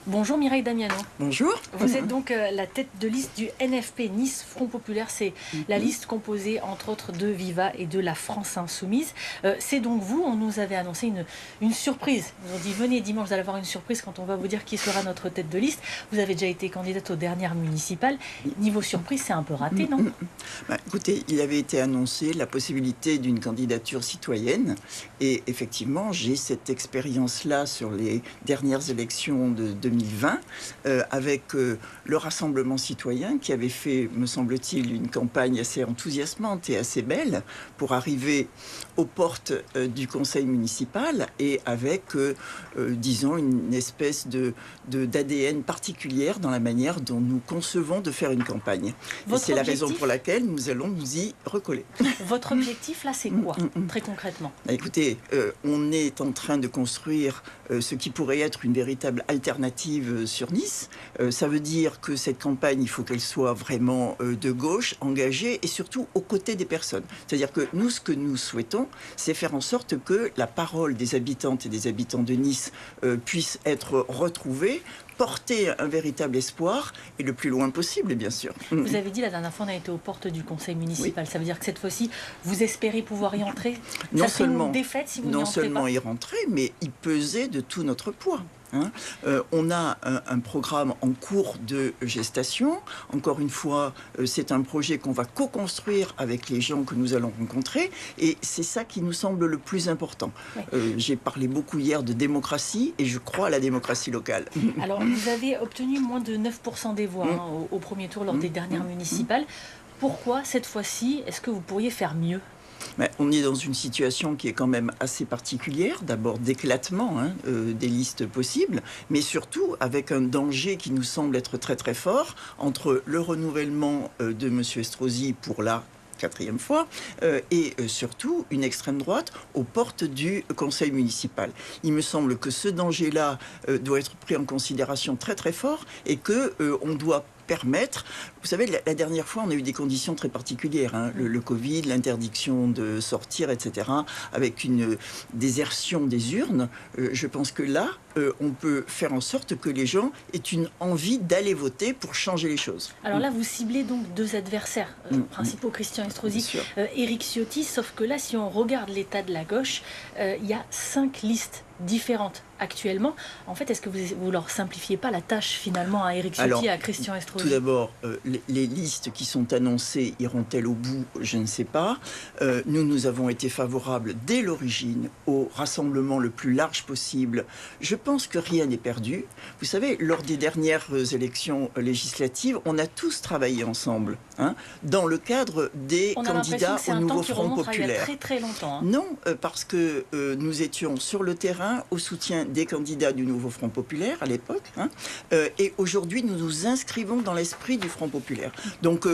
Bonjour Mireille Damiano. Bonjour. Vous êtes donc la tête de liste du NFP Nice Front Populaire. C'est la liste composée entre autres de Viva et de la France Insoumise. C'est donc vous, on nous avait annoncé une surprise. Ils nous ont dit venez dimanche, vous allez avoir une surprise quand on va vous dire qui sera notre tête de liste. Vous avez déjà été candidate aux dernières municipales. Niveau surprise, c'est un peu raté, non? Écoutez, il avait été annoncé la possibilité d'une candidature citoyenne. Et effectivement, j'ai cette expérience-là sur les dernières élections de 2020 avec le Rassemblement citoyen qui avait fait, me semble-t-il, une campagne assez enthousiasmante et assez belle pour arriver aux portes du conseil municipal et avec, disons, une espèce d'ADN particulière dans la manière dont nous concevons de faire une campagne. Et c'est la raison pour laquelle nous allons nous y recoller. Votre objectif, là, c'est quoi, très concrètement? Écoutez, on est en train de construire ce qui pourrait être une véritable alternative sur Nice. Ça veut dire que cette campagne, il faut qu'elle soit vraiment de gauche, engagée et surtout aux côtés des personnes. C'est-à-dire que nous, ce que nous souhaitons, c'est faire en sorte que la parole des habitantes et des habitants de Nice puisse être retrouvée, porter un véritable espoir et le plus loin possible, bien sûr. Vous avez dit la dernière fois, on a été aux portes du conseil municipal. Oui. Ça veut dire que cette fois-ci, vous espérez pouvoir y entrer? Non ça serait seulement, une défaite si vous n'y non entrez seulement pas. y rentrer, mais y peser de tout notre poids. On a un programme en cours de gestation. Encore une fois, c'est un projet qu'on va co-construire avec les gens que nous allons rencontrer. Et c'est ça qui nous semble le plus important. Oui. J'ai parlé beaucoup hier de démocratie et je crois à la démocratie locale. Alors, vous avez obtenu moins de 9% des voix au premier tour lors des dernières municipales. Pourquoi, cette fois-ci, est-ce que vous pourriez faire mieux? On est dans une situation qui est quand même assez particulière, d'abord d'éclatement des listes possibles, mais surtout avec un danger qui nous semble être très très fort entre le renouvellement de M. Estrosi pour la 4e fois, et surtout une extrême droite aux portes du conseil municipal. Il me semble que ce danger-là doit être pris en considération très très fort et qu'on doit permettre. Vous savez, la dernière fois, on a eu des conditions très particulières. Le Covid, l'interdiction de sortir, etc., avec une désertion des urnes. Je pense que là, on peut faire en sorte que les gens aient une envie d'aller voter pour changer les choses. Alors là, vous ciblez donc deux adversaires principaux, Christian Estrosi, Éric Ciotti, sauf que là, si on regarde l'état de la gauche, il y a 5 listes différentes actuellement. En fait, est-ce que vous leur simplifiez pas la tâche finalement à Éric Ciotti et à Christian Estrosi? Tout d'abord, les listes qui sont annoncées iront-elles au bout? Je ne sais pas. Nous avons été favorables dès l'origine au rassemblement le plus large possible. Je pense que rien n'est perdu. Vous savez, lors des dernières élections législatives, on a tous travaillé ensemble dans le cadre des candidats au nouveau Front Populaire. Il y a très très longtemps. Non, parce que nous étions sur le terrain au soutien des candidats du nouveau Front Populaire à l'époque. Et aujourd'hui, nous nous inscrivons dans l'esprit du Front Populaire. Donc,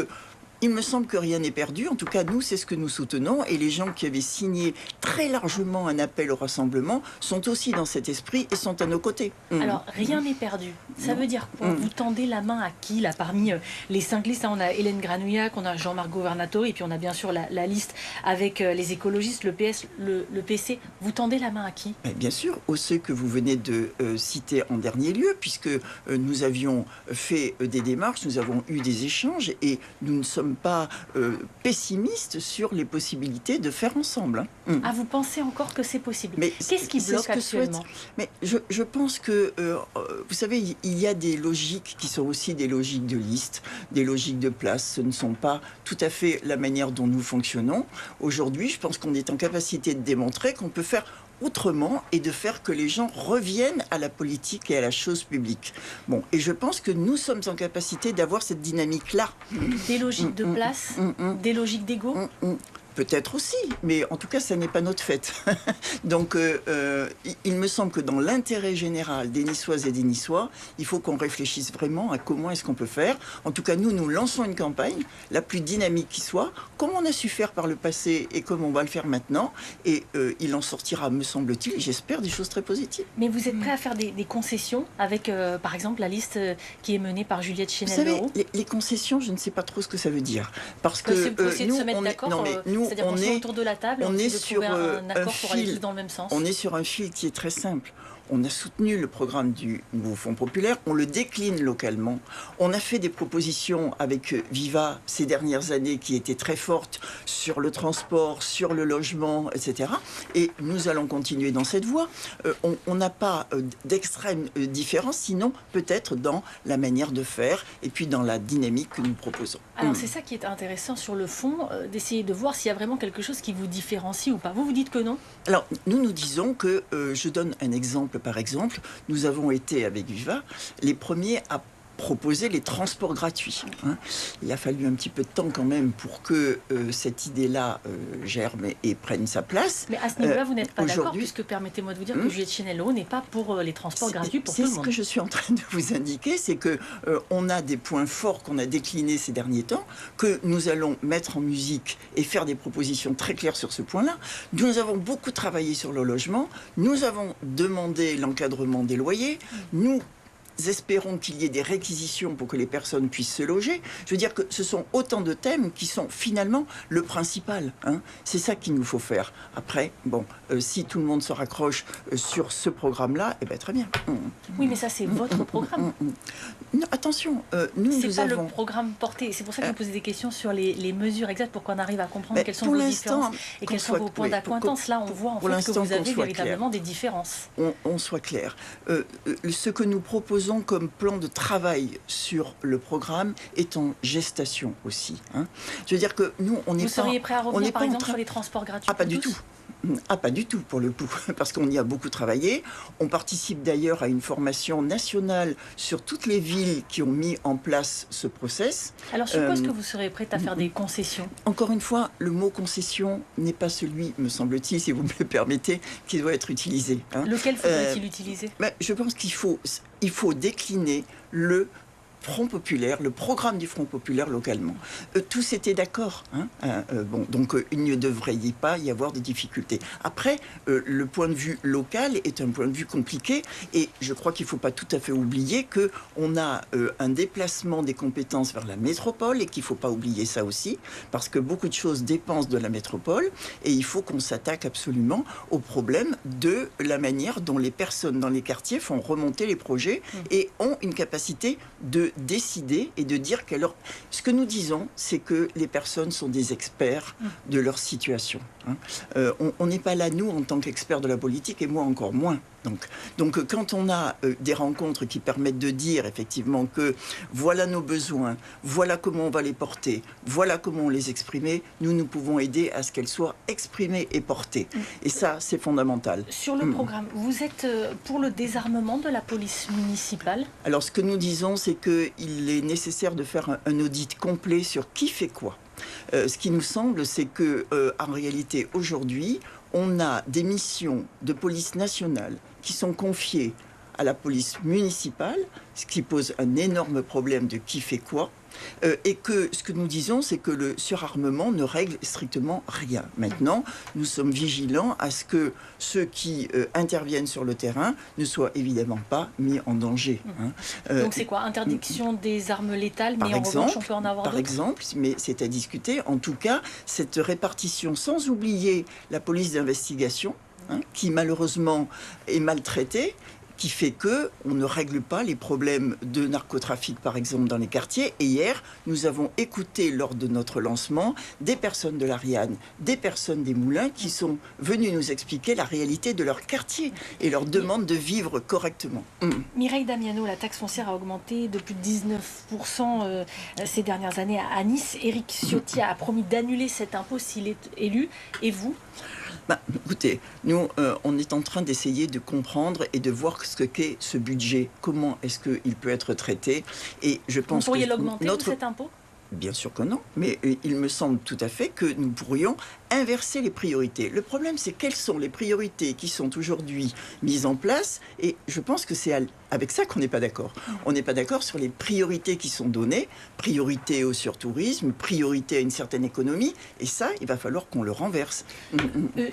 il me semble que rien n'est perdu. En tout cas, nous, c'est ce que nous soutenons. Et les gens qui avaient signé très largement un appel au rassemblement sont aussi dans cet esprit et sont à nos côtés. Alors, rien n'est perdu. Ça veut dire quoi? Vous tendez la main à qui, là, parmi les 5 listes? On a Hélène Granouillac, on a Jean-Marc Governatori, et puis on a bien sûr la liste avec les écologistes, le PS, le PC. Vous tendez la main à qui? Bien sûr, aux ceux que vous venez de citer en dernier lieu, puisque nous avions fait des démarches, nous avons eu des échanges, et nous ne sommes pas pessimistes sur les possibilités de faire ensemble. Ah, vous pensez encore que c'est possible? Qu'est-ce qui bloque actuellement? Mais je pense que, vous savez, il y a des logiques qui sont aussi des logiques de liste, des logiques de place. Ce ne sont pas tout à fait la manière dont nous fonctionnons. Aujourd'hui, je pense qu'on est en capacité de démontrer qu'on peut faire autrement et de faire que les gens reviennent à la politique et à la chose publique. Bon, et je pense que nous sommes en capacité d'avoir cette dynamique-là. Des logiques de place, des logiques d'ego. Peut-être aussi, mais en tout cas, ça n'est pas notre fête. Donc, il me semble que dans l'intérêt général des Niçoises et des Niçois, il faut qu'on réfléchisse vraiment à comment est-ce qu'on peut faire. En tout cas, nous lançons une campagne, la plus dynamique qui soit, comme on a su faire par le passé et comme on va le faire maintenant. Et il en sortira, me semble-t-il, j'espère, des choses très positives. Mais vous êtes prêt à faire des concessions avec, par exemple, la liste qui est menée par Juliette Vous Chénel-Leroux? savez, les concessions, je ne sais pas trop ce que ça veut dire. Parce que c'est pour essayer de se mettre d'accord. C'est-à-dire qu'on on est est autour de la table, on essaie de trouver un accord pour aller tous dans le même sens. On est sur un fil qui est très simple. on a soutenu le programme du nouveau Fonds populaire, on le décline localement. On a fait des propositions avec Viva ces dernières années qui étaient très fortes sur le transport, sur le logement, etc. Et nous allons continuer dans cette voie. On n'a pas d'extrême différence, sinon peut-être dans la manière de faire et puis dans la dynamique que nous proposons. Alors c'est ça qui est intéressant sur le fond, d'essayer de voir s'il y a vraiment quelque chose qui vous différencie ou pas. Vous dites que non? Alors nous disons que, je donne un exemple par exemple, nous avons été avec Viva les premiers à proposer les transports gratuits. Il a fallu un petit peu de temps quand même pour que cette idée-là germe et prenne sa place. Mais à ce niveau-là, vous n'êtes pas d'accord, puisque permettez-moi de vous dire que Juliette Chenelot n'est pas pour les transports gratuits pour tout le monde. C'est ce que je suis en train de vous indiquer, c'est que on a des points forts qu'on a déclinés ces derniers temps, que nous allons mettre en musique et faire des propositions très claires sur ce point-là. Nous avons beaucoup travaillé sur le logement, nous avons demandé l'encadrement des loyers, nous espérons qu'il y ait des réquisitions pour que les personnes puissent se loger. Je veux dire que ce sont autant de thèmes qui sont finalement le principal. C'est ça qu'il nous faut faire. Après, si tout le monde se raccroche sur ce programme-là, eh bien, très bien. Oui, mais ça, c'est votre programme. Non, attention, nous avons... le programme porté. C'est pour ça que je vous posais des questions sur les mesures exactes pour qu'on arrive à comprendre quelles sont vos différences et quels sont vos points d'acquaintance. Là, on voit en fait que vous avez véritablement des différences. On soit clair. Ce que nous proposons comme plan de travail sur le programme est en gestation aussi. Je veux dire que nous, on n'est pas... Vous seriez prêt à revenir, par exemple, sur les transports gratuits? Pas du tout. Pas du tout, pour le coup, parce qu'on y a beaucoup travaillé. On participe d'ailleurs à une formation nationale sur toutes les villes qui ont mis en place ce process. Alors, sur quoi est-ce que vous serez prête à faire des concessions? Encore une fois, le mot concession n'est pas celui, me semble-t-il, si vous me le permettez, qui doit être utilisé. Lequel faudrait-il utiliser? Je pense qu'il faut décliner le Front populaire, le programme du Front populaire localement. Tous étaient d'accord. Donc il ne devrait pas y avoir de difficultés. Après, le point de vue local est un point de vue compliqué et je crois qu'il ne faut pas tout à fait oublier qu'on a un déplacement des compétences vers la métropole et qu'il ne faut pas oublier ça aussi parce que beaucoup de choses dépendent de la métropole et il faut qu'on s'attaque absolument au problème de la manière dont les personnes dans les quartiers font remonter les projets et ont une capacité de décider et de dire ce que nous disons, c'est que les personnes sont des experts de leur situation. On n'est pas là, nous, en tant qu'experts de la politique, et moi encore moins. Donc quand on a des rencontres qui permettent de dire effectivement que voilà nos besoins, voilà comment on va les porter, voilà comment on les exprimer, nous pouvons aider à ce qu'elles soient exprimées et portées. Et ça, c'est fondamental. Sur le programme, vous êtes pour le désarmement de la police municipale? Alors ce que nous disons, c'est qu'il est nécessaire de faire un audit complet sur qui fait quoi. Ce qui nous semble, c'est que en réalité, aujourd'hui, on a des missions de police nationale qui sont confiées à la police municipale, ce qui pose un énorme problème de qui fait quoi. Et que ce que nous disons, c'est que le surarmement ne règle strictement rien. Maintenant, nous sommes vigilants à ce que ceux qui interviennent sur le terrain ne soient évidemment pas mis en danger. Donc c'est quoi? Interdiction des armes létales, mais en revanche, on peut en avoir d'autres? Par exemple, mais c'est à discuter. En tout cas, cette répartition, sans oublier la police d'investigation, qui malheureusement est maltraitée, qui fait qu'on ne règle pas les problèmes de narcotrafic, par exemple, dans les quartiers. Et hier, nous avons écouté, lors de notre lancement, des personnes de l'Ariane, des personnes des Moulins, qui sont venues nous expliquer la réalité de leur quartier et leur demande de vivre correctement. Mireille Damiano, la taxe foncière a augmenté de plus de 19% ces dernières années à Nice. Éric Ciotti a promis d'annuler cet impôt s'il est élu. Et vous ? Écoutez, nous, on est en train d'essayer de comprendre et de voir ce qu'est ce budget, comment est-ce qu'il peut être traité. Et je pense vous pourriez l'augmenter, cet impôt ? Bien sûr que non, mais il me semble tout à fait que nous pourrions inverser les priorités. Le problème, c'est quelles sont les priorités qui sont aujourd'hui mises en place, et je pense que c'est avec ça qu'on n'est pas d'accord. On n'est pas d'accord sur les priorités qui sont données, priorité au surtourisme, priorité à une certaine économie, et ça, il va falloir qu'on le renverse.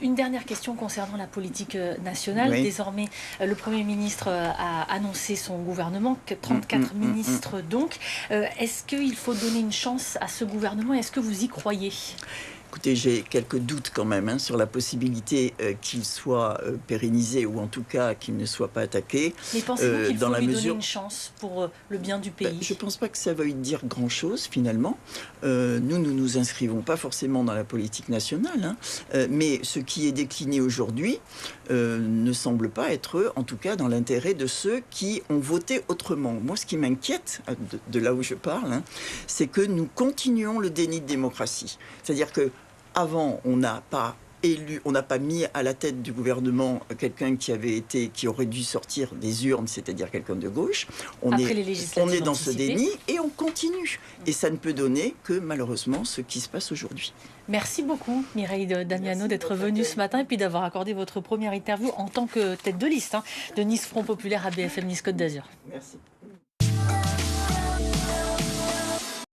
Une dernière question concernant la politique nationale. Oui. Désormais, le Premier ministre a annoncé son gouvernement, 34 ministres donc. Est-ce qu'il faut donner une chance à ce gouvernement? Est-ce que vous y croyez? Écoutez, j'ai quelques doutes quand même hein, sur la possibilité qu'il soit pérennisé ou en tout cas qu'il ne soit pas attaqué. Mais pensez-vous qu'il dans faut la lui mesure... donner une chance pour le bien du pays? Je ne pense pas que ça veuille dire grand-chose finalement. Nous ne nous inscrivons pas forcément dans la politique nationale, hein, mais ce qui est décliné aujourd'hui ne semble pas être, en tout cas, dans l'intérêt de ceux qui ont voté autrement. Moi, ce qui m'inquiète, de là où je parle, hein, c'est que nous continuons le déni de démocratie. C'est-à-dire que avant, on n'a pas mis à la tête du gouvernement quelqu'un qui aurait dû sortir des urnes, c'est-à-dire quelqu'un de gauche. On est dans ce déni et on continue. Et ça ne peut donner que malheureusement ce qui se passe aujourd'hui. Merci beaucoup Mireille Damiano d'être venue ce matin et puis d'avoir accordé votre première interview en tant que tête de liste de Nice Front Populaire à BFM Nice Côte d'Azur. Merci.